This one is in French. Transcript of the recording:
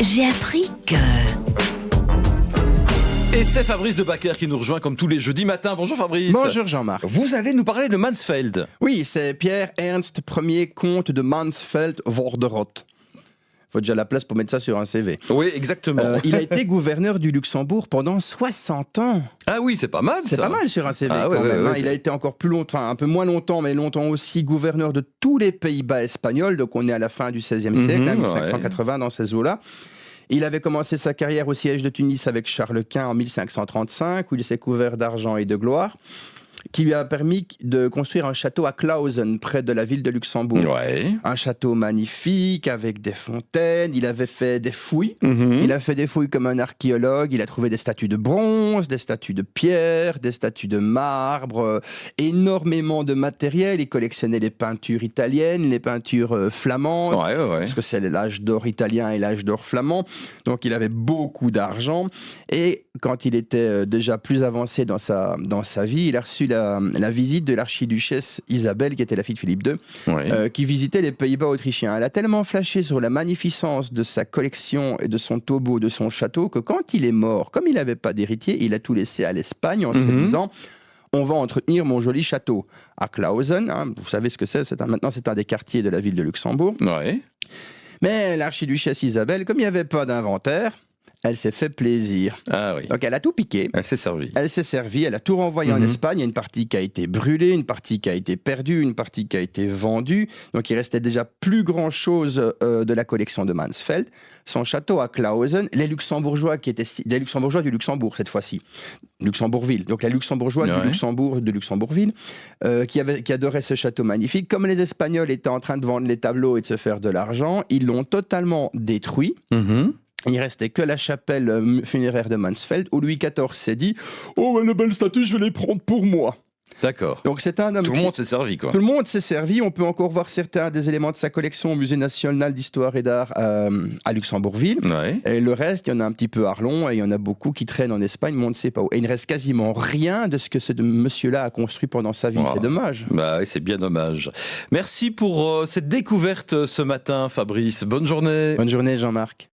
J'ai appris que... Et c'est Fabrice de Backer qui nous rejoint comme tous les jeudis matins. Bonjour Fabrice. Bonjour Jean-Marc. Vous allez nous parler de Mansfeld. Oui, c'est Pierre Ernst Ier, comte de Mansfeld-Vorderot. Faut déjà la place pour mettre ça sur un CV. Oui, exactement. Il a été gouverneur du Luxembourg pendant 60 ans. Ah oui, c'est pas mal ça. C'est pas mal sur un CV Ah quand ouais, même. ouais, ouais. Il a été encore plus longtemps, enfin un peu moins longtemps, mais longtemps aussi gouverneur de tous les Pays-Bas espagnols. Donc on est à la fin du XVIe siècle, 1580 dans ces eaux-là. Il avait commencé sa carrière au siège de Tunis avec Charles Quint en 1535, où il s'est couvert d'argent et de gloire, qui lui a permis de construire un château à Clausen, près de la ville de Luxembourg. Ouais. Un château magnifique, avec des fontaines. Il avait fait des fouilles. Il a fait des fouilles comme un archéologue. Il a trouvé des statues de bronze, des statues de pierre, des statues de marbre, énormément de matériel. Il collectionnait les peintures italiennes, les peintures flamandes, Ouais. parce que c'est l'âge d'or italien et l'âge d'or flamand. Donc il avait beaucoup d'argent. Et quand il était déjà plus avancé dans sa vie, il a reçu la visite de l'archiduchesse Isabelle, qui était la fille de Philippe II, qui visitait les Pays-Bas autrichiens. Elle a tellement flashé sur la magnificence de sa collection et de son tombeau, de son château, que quand il est mort, comme il n'avait pas d'héritier, il a tout laissé à l'Espagne en se disant... On va entretenir mon joli château à Clausen. Vous savez ce que c'est, maintenant c'est un des quartiers de la ville de Luxembourg. Ouais. Mais l'archiduchesse Isabelle, comme il n'y avait pas d'inventaire, elle s'est fait plaisir. Ah oui. Donc elle a tout piqué. Elle s'est servie. Elle s'est servie, elle a tout renvoyé en Espagne. Il y a une partie qui a été brûlée, une partie qui a été perdue, une partie qui a été vendue. Donc il restait déjà plus grand-chose de la collection de Mansfeld. Son château à Clausen, les Luxembourgeois des Luxembourgeois du Luxembourg cette fois-ci, Luxembourgville. Donc les Luxembourgeois du Luxembourg de Luxembourgville qui adoraient ce château magnifique. Comme les Espagnols étaient en train de vendre les tableaux et de se faire de l'argent, ils l'ont totalement détruit. Il restait que la chapelle funéraire de Mansfeld, où Louis XIV s'est dit « Oh, les belles statues, je vais les prendre pour moi ». D'accord. Donc c'est un homme Tout le monde s'est servi, quoi. Tout le monde s'est servi. On peut encore voir certains des éléments de sa collection au Musée national d'histoire et d'art à Luxembourgville. Ouais. Et le reste, il y en a un petit peu à Arlon et il y en a beaucoup qui traînent en Espagne, mais on ne sait pas où. Et il ne reste quasiment rien de ce que ce monsieur-là a construit pendant sa vie. C'est dommage. Bah oui, c'est bien dommage. Merci pour cette découverte ce matin, Fabrice. Bonne journée. Bonne journée, Jean-Marc.